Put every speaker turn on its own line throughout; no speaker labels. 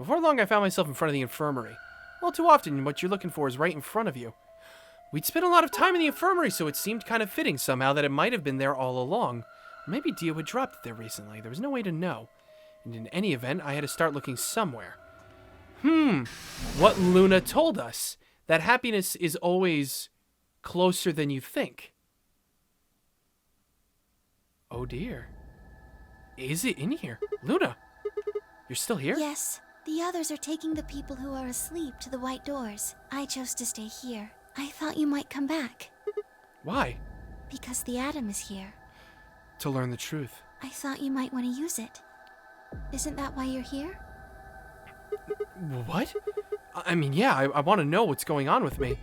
Before long, I found myself in front of the infirmary. All too often, what you're looking for is right in front of you. We'd spent a lot of time in the infirmary, so it seemed kind of fitting somehow that it might have been there all along. Or maybe Dio had dropped it there recently. There was no way to know. And in any event, I had to start looking somewhere. What Luna told us. That happiness is always closer than you think. Oh dear. Is it in here? Luna, you're still here?
Yes. The others are taking the people who are asleep to the white doors. I chose to stay here. I thought you might come back.
Why?
Because the atom is here.
To learn the truth.
I thought you might want to use it. Isn't that why you're here?
What? I mean, yeah, I want to know what's going on with me.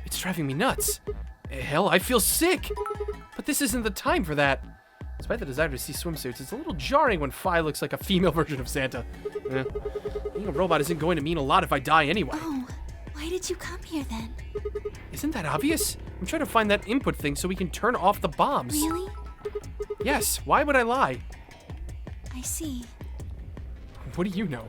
It's driving me nuts. Hell, I feel sick. But this isn't the time for that. Despite the desire to see swimsuits, it's a little jarring when Phi looks like a female version of Santa. Being a robot isn't going to mean a lot if I die anyway.
Oh, why did you come here then?
Isn't that obvious? I'm trying to find that input thing so we can turn off the bombs.
Really?
Yes, why would I lie?
I see.
What do you know?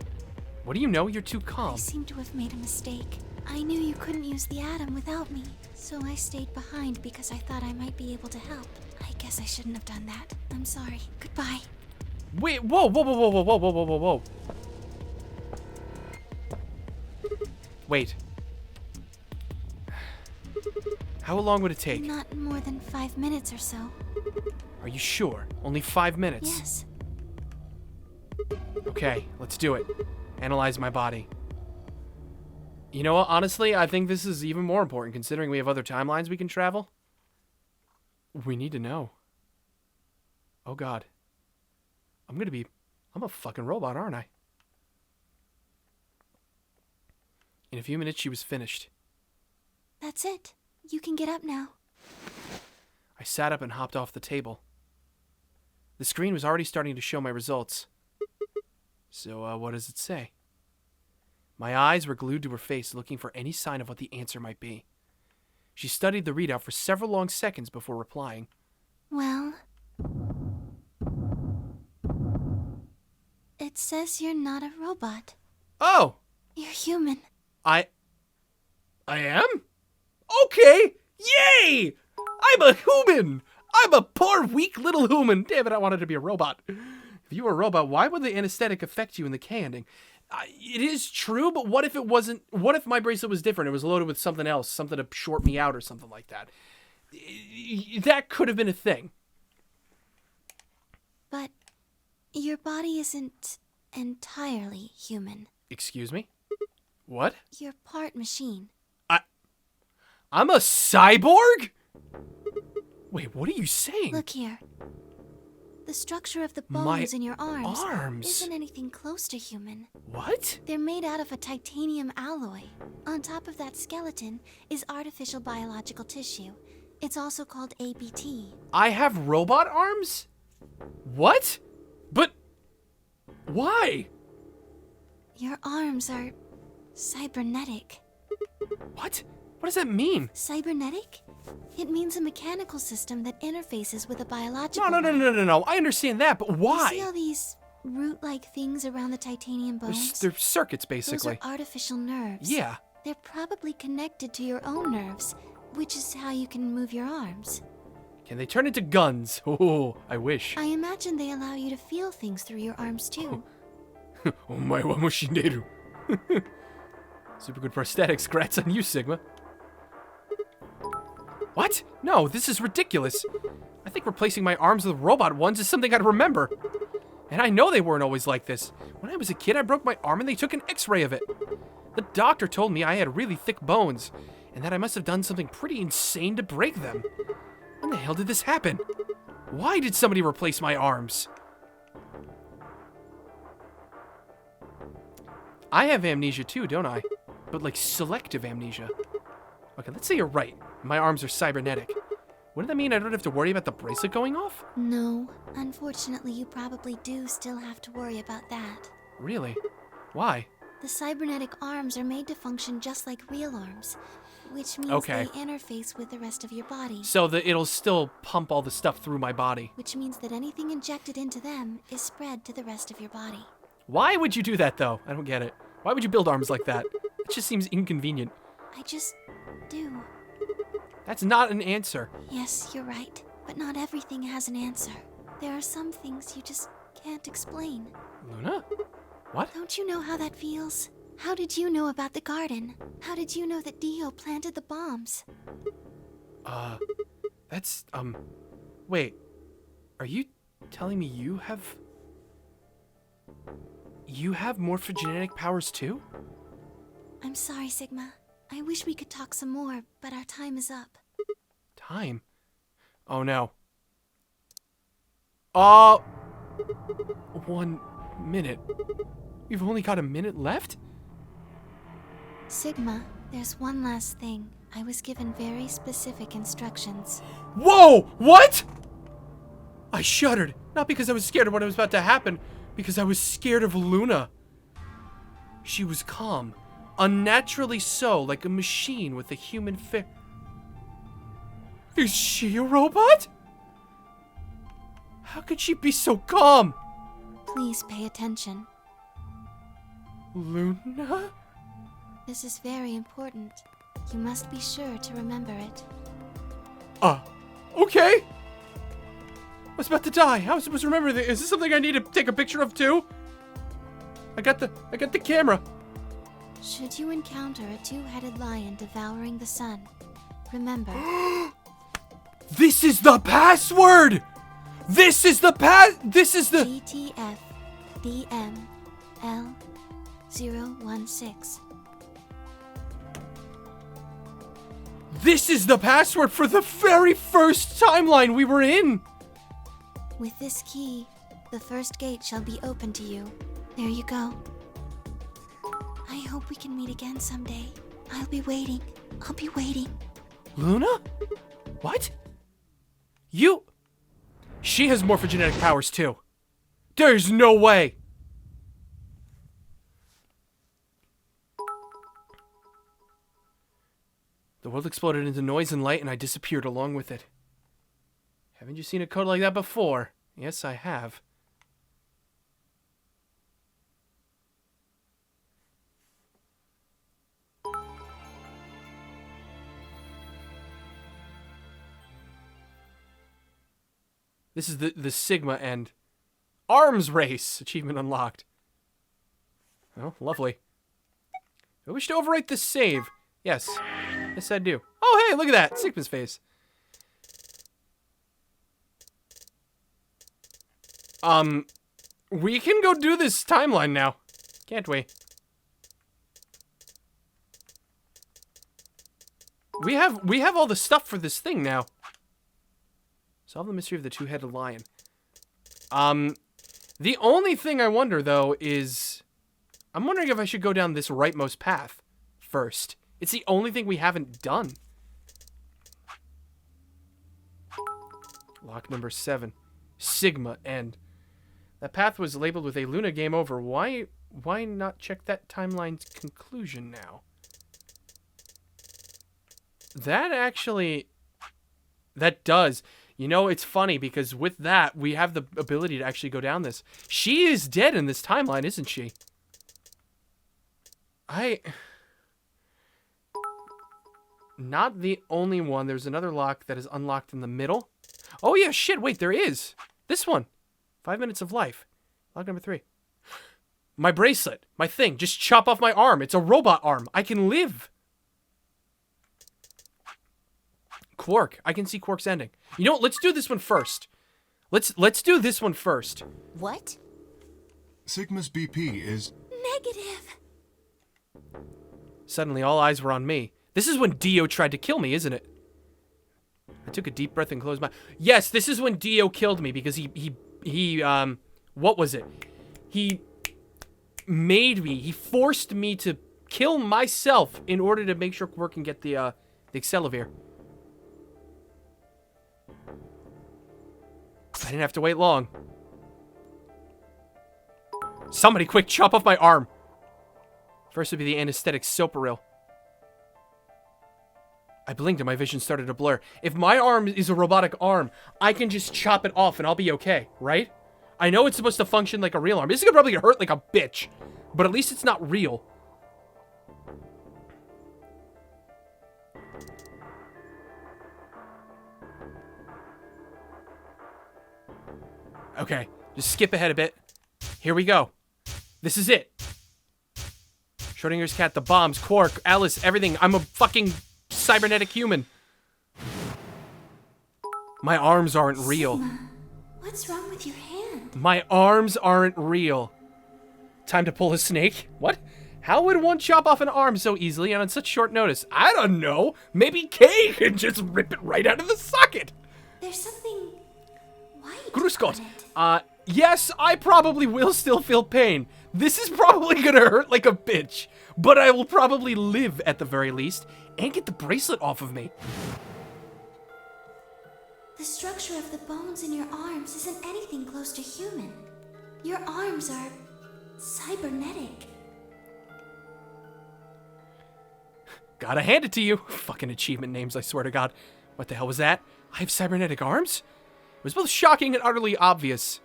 What do you know? You're too calm.
I seem to have made a mistake. I knew you couldn't use the atom without me, so I stayed behind because I thought I might be able to help. I guess I shouldn't have done that. I'm sorry. Goodbye.
Wait, whoa, whoa, whoa, whoa, whoa, whoa, whoa, whoa, whoa. Wait. How long would it take?
Not more than 5 minutes or so.
Are you sure? Only 5 minutes?
Yes.
Okay, let's do it. Analyze my body. You know what? Honestly, I think this is even more important considering we have other timelines we can travel. We need to know. Oh god. I'm a fucking robot, aren't I? In a few minutes, she was finished.
That's it. You can get up now.
I sat up and hopped off the table. The screen was already starting to show my results. So, what does it say? My eyes were glued to her face, looking for any sign of what the answer might be. She studied the readout for several long seconds before replying.
Well... It says you're not a robot.
Oh!
You're human.
I am? Okay! Yay! I'm a human! I'm a poor, weak little human! Damn it, I wanted to be a robot. If you were a robot, why would the anesthetic affect you in the K ending? It is true, but what if it wasn't? What if my bracelet was different? It was loaded with something else, something to short me out or something like that. That could have been a thing.
But your body isn't entirely human.
Excuse me? What?
You're part machine.
I'm a cyborg? Wait, what are you saying?
Look here. The structure of the bones in your arms isn't anything close to human.
What?
They're made out of a titanium alloy. On top of that skeleton is artificial biological tissue. It's also called ABT.
I have robot arms? What? But why?
Your arms are cybernetic.
What? What does that mean?
Cybernetic? It means a mechanical system that interfaces with a biological
No. I understand that, but why?
You see all these root-like things around the titanium bones?
They're circuits, basically.
Those are artificial nerves.
Yeah.
They're probably connected to your own nerves, which is how you can move your arms.
Can they turn into guns? Oh, I wish.
I imagine they allow you to feel things through your arms, too.
Omae wa moshineru. Super good prosthetics. Congrats on you, Sigma. What? No, this is ridiculous. I think replacing my arms with robot ones is something I'd remember. And I know they weren't always like this. When I was a kid, I broke my arm and they took an x-ray of it. The doctor told me I had really thick bones, and that I must have done something pretty insane to break them. When the hell did this happen? Why did somebody replace my arms? I have amnesia too, don't I? But like selective amnesia. Okay, let's say you're right. My arms are cybernetic. Wouldn't that mean I don't have to worry about the bracelet going off?
No. Unfortunately, you probably do still have to worry about that.
Really? Why?
The cybernetic arms are made to function just like real arms, which means
Okay.
they interface with the rest of your body.
So that it'll still pump all the stuff through my body.
Which means that anything injected into them is spread to the rest of your body.
Why would you do that, though? I don't get it. Why would you build arms like that? It just seems inconvenient.
I just do.
That's not an answer.
Yes, you're right. But not everything has an answer. There are some things you just can't explain.
Luna? What?
Don't you know how that feels? How did you know about the garden? How did you know that Dio planted the bombs?
That's, wait. Are you telling me you have morphogenetic powers too?
I'm sorry, Sigma. I wish we could talk some more, but our time is up.
Time? Oh no. 1 minute. We've only got a minute left?
Sigma, there's one last thing. I was given very specific instructions.
Whoa! What? I shuddered. Not because I was scared of what was about to happen, because I was scared of Luna. She was calm. Unnaturally so, like a machine with a human face. Is she a robot? How could she be so calm?
Please pay attention.
Luna?
This is very important. You must be sure to remember it.
Okay. I was about to die. How am I supposed to remember this? Is this something I need to take a picture of too? I got the camera.
Should you encounter a two-headed lion devouring the sun, remember.
This is the password! This is the
GTF DML 016.
This is the password for the very first timeline we were in!
With this key, the first gate shall be open to you. There you go. I hope we can meet again someday. I'll be waiting. I'll be waiting.
Luna? What? She has morphogenetic powers too. There's no way! The world exploded into noise and light, and I disappeared along with it. Haven't you seen a code like that before? Yes, I have. This is the Sigma and Arms Race achievement unlocked. Oh, lovely. I wish to overwrite this save. Yes. Yes, I do. Oh, hey, look at that. Sigma's face. We can go do this timeline now. Can't we? We have all the stuff for this thing now. Solve the mystery of the two-headed lion. The only thing I wonder, though, is... I'm wondering if I should go down this rightmost path first. It's the only thing we haven't done. Lock number 7. Sigma End. That path was labeled with a Luna game over. Why not check that timeline's conclusion now? That actually... That does... You know, it's funny because with that, we have the ability to actually go down this. She is dead in this timeline, isn't she? Not the only one. There's another lock that is unlocked in the middle. Oh, yeah, shit, wait, there is. This one. 5 minutes of life. Lock number 3. My bracelet. My thing. Just chop off my arm. It's a robot arm. I can live. Quark. I can see Quark's ending. You know what? Let's do this one first. Let's do this one first.
What?
Sigma's BP is...
Negative.
Suddenly, all eyes were on me. This is when Dio tried to kill me, isn't it? I took a deep breath and closed my... Yes, this is when Dio killed me because he what was it? He made me, he forced me to kill myself in order to make sure Quark can get the Accelavir. I didn't have to wait long. Somebody quick, chop off my arm. First would be the anesthetic Soparil. I blinked and my vision started to blur. If my arm is a robotic arm, I can just chop it off and I'll be okay, right? I know it's supposed to function like a real arm. This is gonna probably hurt like a bitch, but at least it's not real. Okay, just skip ahead a bit. Here we go. This is it. Schrodinger's cat, the bombs, Quark, Alice, everything. I'm a fucking cybernetic human. My arms aren't real.
What's wrong with your hand?
My arms aren't real. Time to pull a snake? What? How would one chop off an arm so easily and on such short notice? I don't know. Maybe Kay can just rip it right out of the socket.
There's something white
Gruskot.
on it.
Yes, I probably will still feel pain. This is probably gonna hurt like a bitch, but I will probably live at the very least and get the bracelet off of me.
The structure of the bones in your arms isn't anything close to human. Your arms are cybernetic.
Gotta hand it to you. Fucking achievement names, I swear to God. What the hell was that? I have cybernetic arms? It was both shocking and utterly obvious.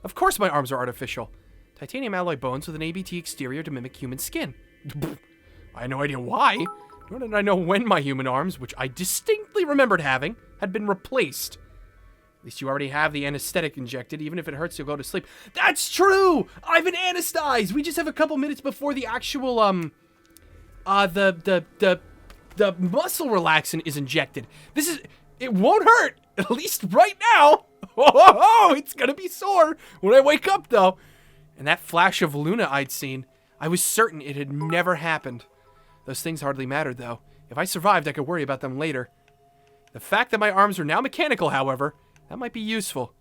Of course my arms are artificial. Titanium alloy bones with an ABT exterior to mimic human skin. I had no idea why. Nor did I know when my human arms, which I distinctly remembered having, had been replaced. At least you already have the anesthetic injected, even if it hurts, you'll go to sleep. That's true! I've been anesthetized! We just have a couple minutes before the actual, the muscle relaxant is injected. It won't hurt, at least right now. Oh, it's gonna be sore when I wake up, though. And that flash of Luna I'd seen, I was certain it had never happened. Those things hardly mattered, though. If I survived, I could worry about them later. The fact that my arms are now mechanical, however, that might be useful.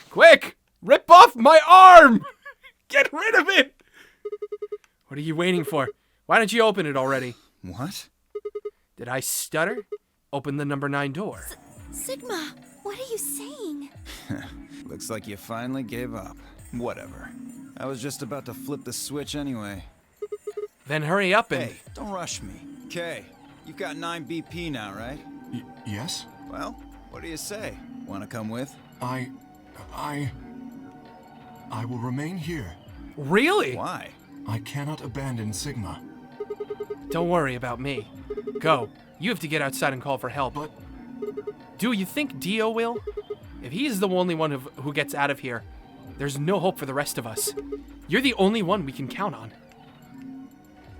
Quick! Rip off my arm! Get rid of it! What are you waiting for? Why don't you open it already?
What?
Did I stutter? Open the number 9 door.
Sigma, what are you saying?
Looks like you finally gave up. Whatever. I was just about to flip the switch anyway.
Then hurry up and...
Hey, don't rush me. Kay, you've got 9 BP now, right?
Yes?
Well, what do you say? Wanna come with?
I will remain here.
Really?
Why?
I cannot abandon Sigma.
Don't worry about me. Go. You have to get outside and call for help.
But
Do you think Dio will? If he's the only one who gets out of here, there's no hope for the rest of us. You're the only one we can count on.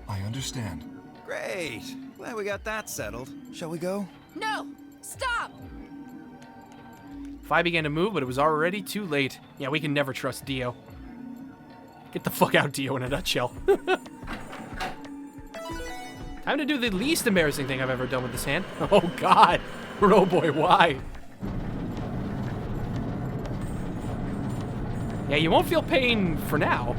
I understand.
Great. Glad we got that settled. Shall we go?
No! Stop!
Phi began to move, but it was already too late. Yeah, we can never trust Dio. Get the fuck out, Dio, in a nutshell. Time to do the least embarrassing thing I've ever done with this hand. Oh, God. Oh, boy, why? Yeah, you won't feel pain for now.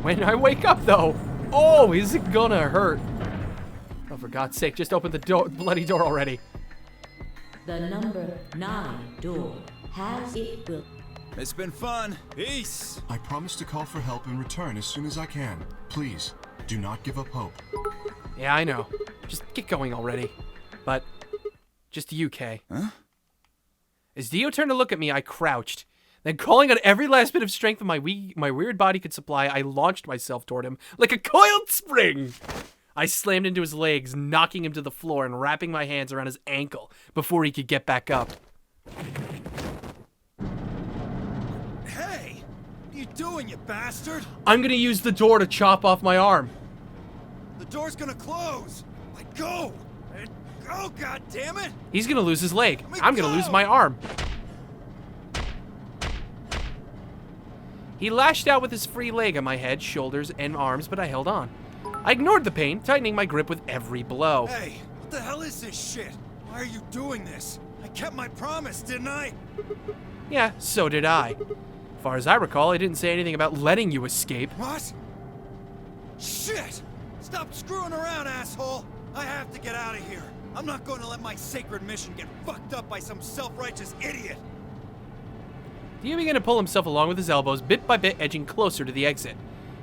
When I wake up, though, oh, is it gonna hurt? Oh, for God's sake, just open the bloody door already.
The number 9 door has it will.
It's been fun. Peace.
I promise to call for help and return as soon as I can. Please, do not give up hope.
Yeah, I know. Just get going already. But, just you, Kay.
Huh?
As Dio turned to look at me, I crouched. Then, calling on every last bit of strength my weird body could supply, I launched myself toward him like a coiled spring. I slammed into his legs, knocking him to the floor and wrapping my hands around his ankle before he could get back up.
Hey! What are you doing, you bastard?
I'm gonna use the door to chop off my arm.
The door's gonna close. Let go. Let go, goddammit!
He's gonna lose his leg.
Let me
I'm gonna
go.
lose my arm. He lashed out with his free leg on my head, shoulders, and arms, but I held on. I ignored the pain, tightening my grip with every blow.
Hey, what the hell is this shit? Why are you doing this? I kept my promise, didn't I?
Yeah, so did I. As far as I recall, I didn't say anything about letting you escape.
What? Shit! Stop screwing around, asshole! I have to get out of here. I'm not going to let my sacred mission get fucked up by some self-righteous idiot.
Dio began to pull himself along with his elbows, bit by bit edging closer to the exit.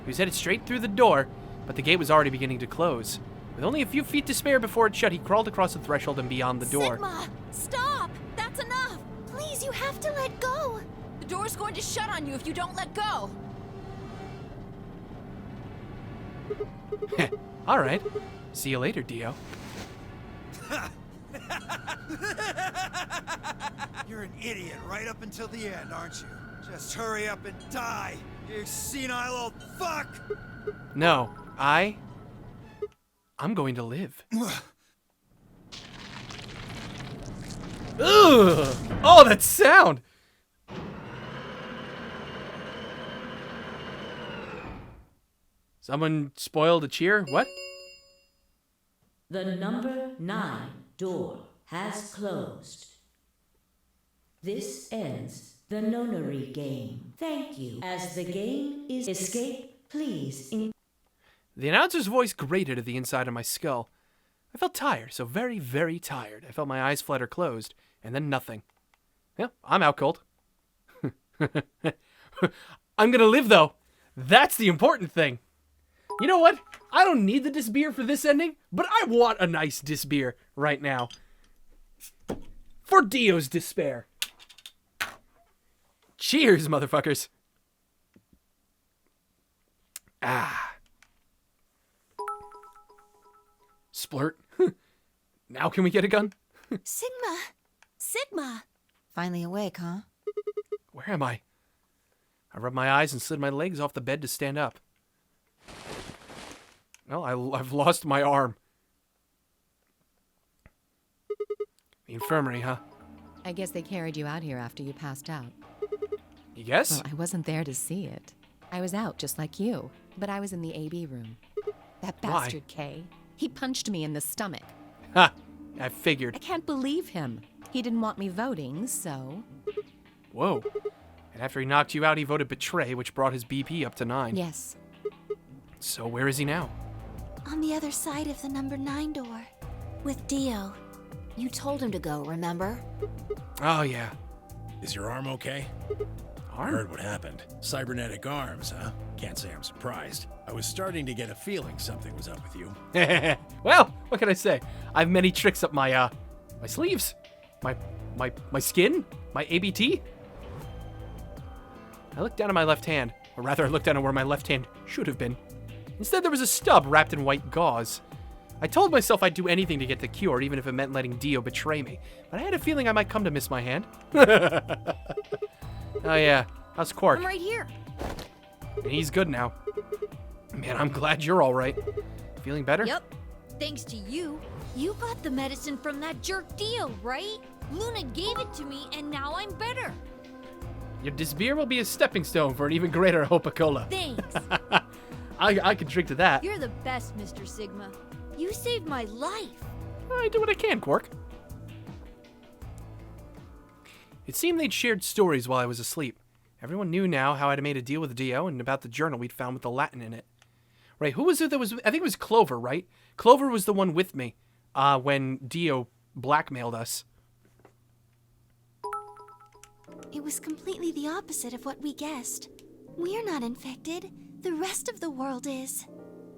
He was headed straight through the door, but the gate was already beginning to close. With only a few feet to spare before it shut, he crawled across the threshold and beyond the door.
Sigma! Stop! That's enough!
Please, you have to let go.
The door's going to shut on you if you don't let go!
All right. See you later, Dio.
You're an idiot right up until the end, aren't you? Just hurry up and die, you senile old fuck!
No, I'm going to live. Ugh! Oh, that sound! Someone spoiled a cheer? What?
The number 9 door has closed. This ends the nonary game. Thank you. As the game is escape, please.
The announcer's voice grated at the inside of my skull. I felt tired, so very, very tired. I felt my eyes flutter closed, and then nothing. Yeah, I'm out cold. I'm gonna live, though. That's the important thing. You know what? I don't need the disbeer for this ending, but I want a nice disbeer right now. For Dio's despair. Cheers, motherfuckers. Ah. Splurt. Now can we get a gun?
Sigma!
Sigma!
Finally awake, huh?
Where am I? I rubbed my eyes and slid my legs off the bed to stand up. Well, I've lost my arm. The infirmary, huh?
I guess they carried you out here after you passed out.
You guess?
Well, I wasn't there to see it. I was out just like you, but I was in the AB room. That
Why?
bastard Kay, he punched me in the stomach.
Ha! I figured.
I can't believe him. He didn't want me voting, so...
Whoa. And after he knocked you out, he voted betray, which brought his BP up to 9.
Yes.
So where is he now?
On the other side of the number 9 door. With Dio.
You told him to go, remember?
Oh, yeah.
Is your arm okay? I
Arm?
heard what happened. Cybernetic arms, huh? Can't say I'm surprised. I was starting to get a feeling something was up with you.
Well, what can I say? I have many tricks up my, my sleeves. My skin? My ABT? I looked down at my left hand. Or rather, I looked down at where my left hand should have been. Instead, there was a stub wrapped in white gauze. I told myself I'd do anything to get the cure, even if it meant letting Dio betray me. But I had a feeling I might come to miss my hand. Oh yeah, how's Quark?
I'm right here.
He's good now. Man, I'm glad you're all right. Feeling better?
Yep. Thanks to you. You got the medicine from that jerk Dio, right? Luna gave it to me, and now I'm better.
Your disbeer will be a stepping stone for an even greater Hopa-Cola.
Thanks.
I can drink to that.
You're the best, Mr. Sigma. You saved my life.
I do what I can, Quark. It seemed they'd shared stories while I was asleep. Everyone knew now how I'd made a deal with Dio and about the journal we'd found with the Latin in it. Right, who was it that was... I think it was Clover, right? Clover was the one with me when Dio blackmailed us.
It was completely the opposite of what we guessed. We're not infected. The rest of the world is.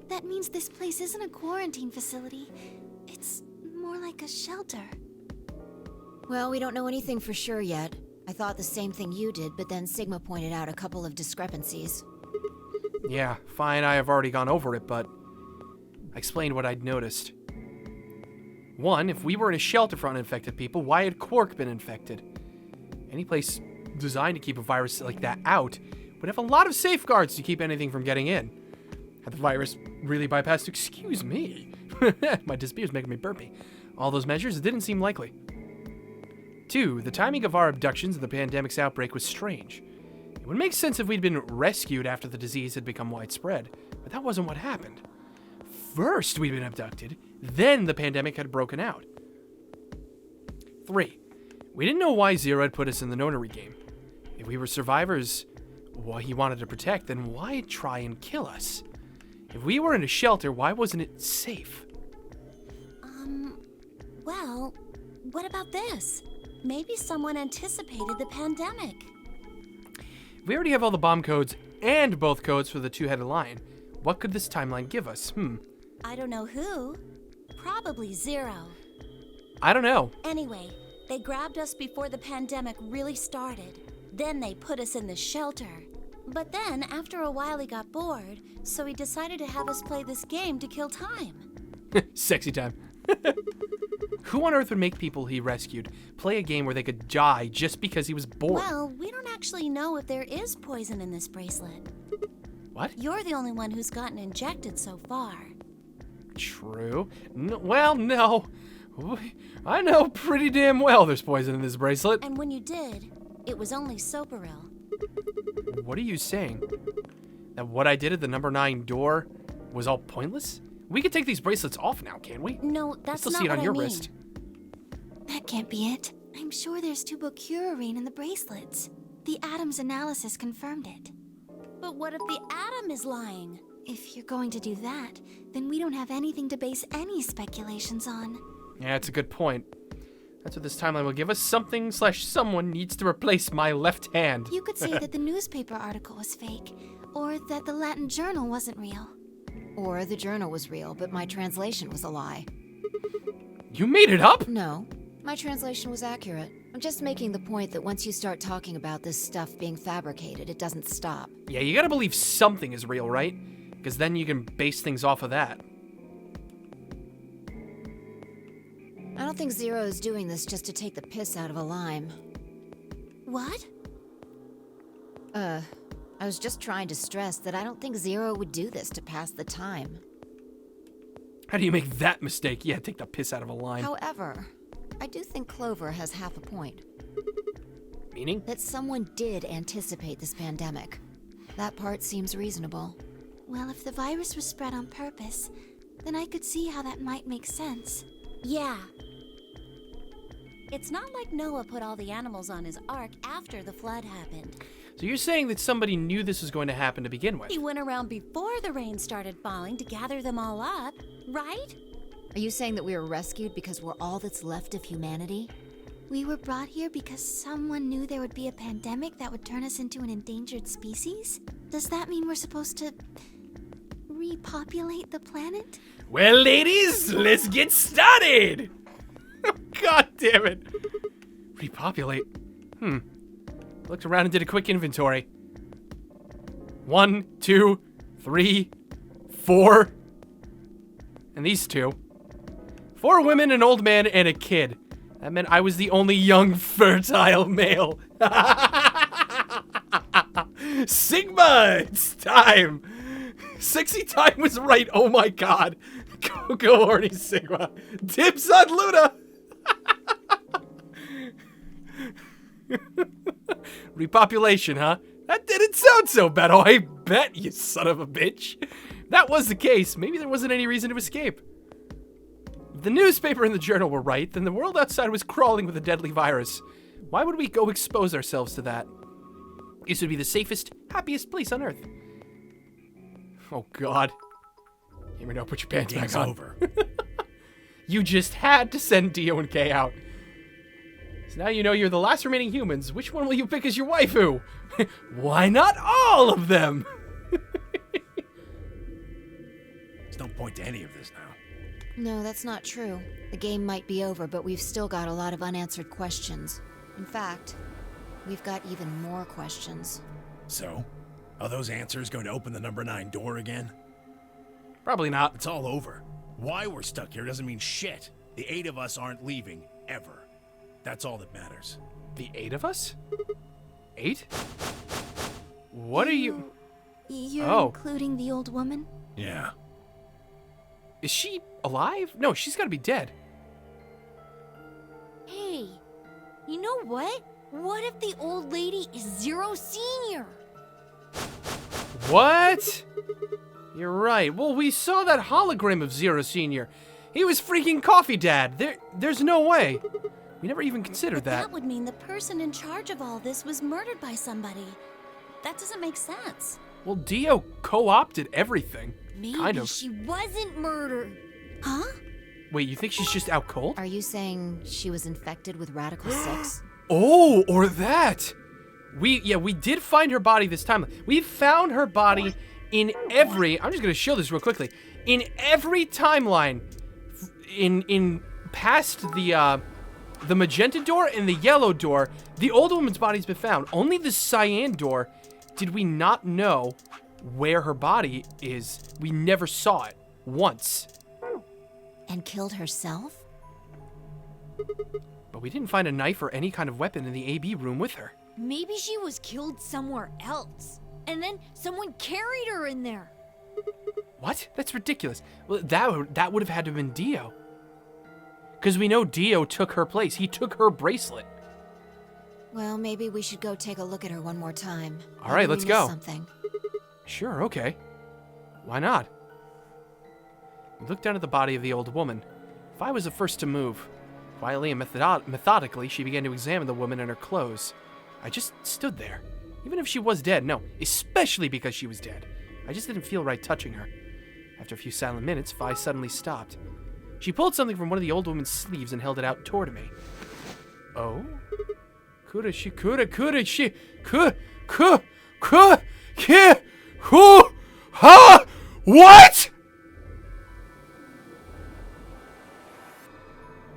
That means this place isn't a quarantine facility. It's more like a shelter.
Well, we don't know anything for sure yet. I thought the same thing you did, but then Sigma pointed out a couple of discrepancies.
Yeah, fine, I have already gone over it, but I explained what I'd noticed. One, if we were in a shelter for uninfected people, why had Quark been infected? Any place designed to keep a virus like that out would have a lot of safeguards to keep anything from getting in. Had the virus really bypassed, excuse me, my disbeer's making me burpy. All those measures, it didn't seem likely. Two, the timing of our abductions and the pandemic's outbreak was strange. It would make sense if we'd been rescued after the disease had become widespread, but that wasn't what happened. First, we'd been abducted, then the pandemic had broken out. 3, we didn't know why Zero had put us in the notary game. If we were survivors he wanted to protect, then why try and kill us? If we were in a shelter, why wasn't it safe?
Well, what about this? Maybe someone anticipated the pandemic.
If we already have all the bomb codes and both codes for the two-headed lion, what could this timeline give us?
I don't know who. Probably Zero.
I don't know.
Anyway, they grabbed us before the pandemic really started. Then they put us in the shelter. But then, after a while, he got bored, so he decided to have us play this game to kill time.
Sexy time. Who on earth would make people he rescued play a game where they could die just because he was bored?
Well, we don't actually know if there is poison in this bracelet.
What?
You're the only one who's gotten injected so far.
True. Well, no. I know pretty damn well there's poison in this bracelet.
And when you did, it was only Soparil.
What are you saying? That what I did at the number 9 door was all pointless? We could take these bracelets off now, can't we?
No,
I
that's
still
not
see it
what
on your
I mean.
wrist.
That can't be it. I'm sure there's tubocurarine in the bracelets. The Adams analysis confirmed it.
But what if the atom is lying?
If you're going to do that, then we don't have anything to base any speculations on.
Yeah, that's a good point. That's what this timeline will give us. Something/someone needs to replace my left hand.
You could say that the newspaper article was fake, or that the Latin journal wasn't real.
Or the journal was real, but my translation was a lie.
You made it up?
No, my translation was accurate. I'm just making the point that once you start talking about this stuff being fabricated, it doesn't stop.
Yeah, you gotta believe something is real, right? Because then you can base things off of that.
I don't think Zero is doing this just to take the piss out of a lime.
What?
I was just trying to stress that I don't think Zero would do this to pass the time.
How do you make that mistake? Yeah, take the piss out of a line.
However, I do think Clover has half a point.
Meaning?
That someone did anticipate this pandemic. That part seems reasonable.
Well, if the virus was spread on purpose, then I could see how that might make sense.
Yeah. It's not like Noah put all the animals on his ark after the flood happened.
So you're saying that somebody knew this was going to happen to begin with?
He went around before the rain started falling to gather them all up, right?
Are you saying that we were rescued because we're all that's left of humanity?
We were brought here because someone knew there would be a pandemic that would turn us into an endangered species? Does that mean we're supposed to repopulate the planet?
Well, ladies, let's get started! God damn it. Repopulate. Looked around and did a quick inventory. 1, 2, 3, 4. And these 2. 4 women, an old man, and a kid. That meant I was the only young, fertile male. Sigma! It's time! Sexy time was right, oh my god. Go horny Sigma. Dibs on Luna! Repopulation, huh? That didn't sound so bad. Oh, I bet, you son of a bitch. If that was the case, maybe there wasn't any reason to escape. If the newspaper and the journal were right, then the world outside was crawling with a deadly virus. Why would we go expose ourselves to that? This would be the safest, happiest place on Earth. Oh, God. Here we go, put your pants back
Game's
on.
over.
You just had to send Dio and Kay out. So now you know you're the last remaining humans. Which one will you pick as your waifu? Why not all of them?
There's no point to any of this now.
No, that's not true. The game might be over, but we've still got a lot of unanswered questions. In fact, we've got even more questions.
So, are those answers going to open the number 9 door again?
Probably not.
It's all over. Why we're stuck here doesn't mean shit. The 8 of us aren't leaving, ever. That's all that matters.
The 8 of us? 8? What are you...
You're
Oh.
including the old woman?
Yeah.
Is she alive? No, she's gotta be dead.
Hey, you know what? What if the old lady is Zero Senior?
What? You're right. Well, we saw that hologram of Zero Senior. He was freaking Coffee Dad. There's no way. We never even considered
But
that.
that would mean the person in charge of all this was murdered by somebody. That doesn't make sense.
Well, Dio co-opted everything.
Maybe
Kind of.
she wasn't murdered. Huh?
Wait, you think she's just out cold?
Are you saying she was infected with Radical 6?
Oh, or that. We did find her body this time. We found her body in every... I'm just going to show this real quickly. In every timeline, in past the magenta door and the yellow door, the old woman's body's been found. Only the cyan door did we not know where her body is. We never saw it once.
And killed herself?
But we didn't find a knife or any kind of weapon in the AB room with her.
Maybe she was killed somewhere else. And then someone carried her in there.
What? That's ridiculous. Well, that would have had to have been Dio. Because we know Dio took her place. He took her bracelet.
Well, maybe we should go take a look at her one more time.
All right,
Maybe
let's
we missed
go.
Something.
Sure, okay. Why not? We looked down at the body of the old woman. Vi was the first to move. Quietly and methodically, she began to examine the woman and her clothes. I just stood there. Even if she was dead, no, especially because she was dead. I just didn't feel right touching her. After a few silent minutes, Vi suddenly stopped. She pulled something from one of the old woman's sleeves and held it out toward me. Oh? What?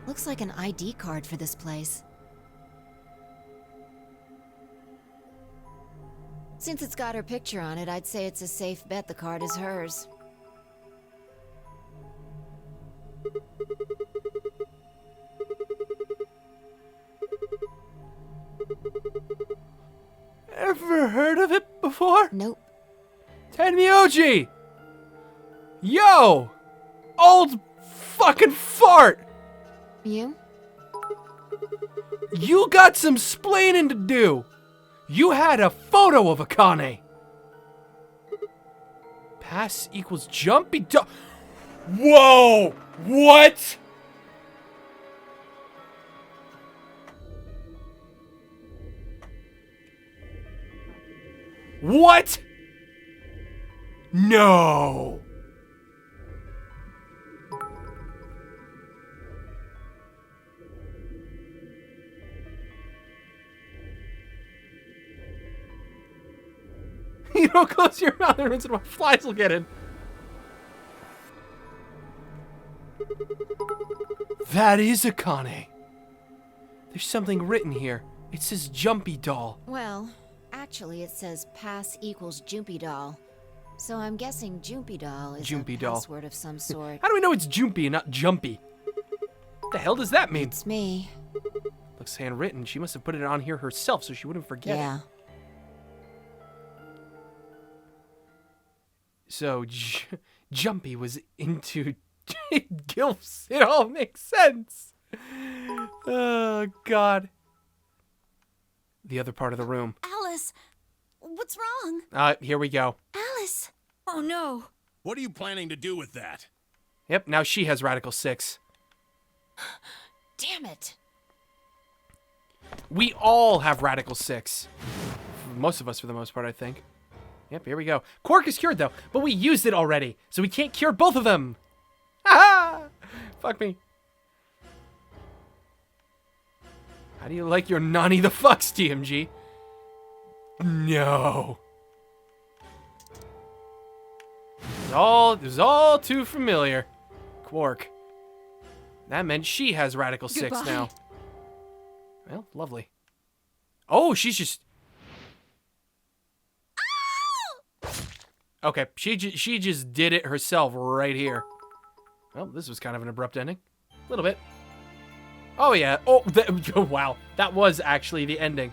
Looks like an ID card for this place. Since it's got her picture on it, I'd say it's a safe bet the card is hers.
Ever heard of it before?
Nope.
Tenmyoji! Yo! Old fucking fart!
You?
You got some splaining to do! You had a photo of Akane! Pass equals jumpy do- Whoa! What? What? No! You don't close your mouth every once in a while, flies will get in. That is Akane. There's something written here. It says Jumpy Doll.
Well, actually it says pass equals Jumpy Doll. So I'm guessing Jumpy Doll is
Jumpy
a
doll.
password of some sort.
How do we know it's Jumpy and not Jumpy? What the hell does that mean?
It's me.
Looks handwritten. She must have put it on here herself so she wouldn't forget it.
Yeah.
So, Jumpy was into gilfs. It all makes sense. Oh, God. The other part of the room.
Alice, what's wrong?
Here we go.
Alice.
Oh no.
What are you planning to do with that?
Yep, now she has Radical 6.
Damn it.
We all have Radical 6. Most of us, for the most part, I think. Yep, here we go. Quark is cured, though, but we used it already, so we can't cure both of them. Ha! Fuck me. How do you like your Nani the fucks, TMG? No. It was all too familiar. Quark. That meant she has Radical 6
Goodbye.
now. Well, lovely. Oh, she's just... Okay, she just did it herself right here. Well, this was kind of an abrupt ending. A little bit. Oh, yeah. Oh, wow. That was actually the ending.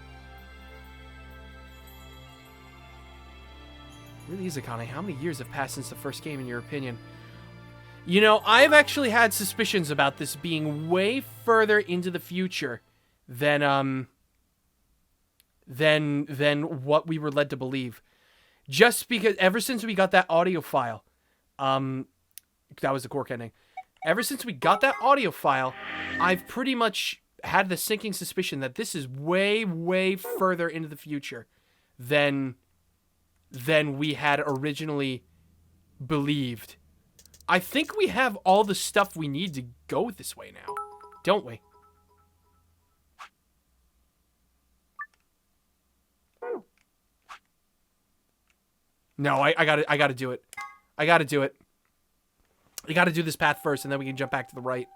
Really is Akane. How many years have passed since the first game, in your opinion? You know, I've actually had suspicions about this being way further into the future than what we were led to believe. Just because ever since we got that audio file, that was the Quark ending. Ever since we got that audio file, I've pretty much had the sinking suspicion that this is way, way further into the future than we had originally believed. I think we have all the stuff we need to go this way now, don't we? No, I gotta do it. I gotta do it. We gotta do this path first, and then we can jump back to the right.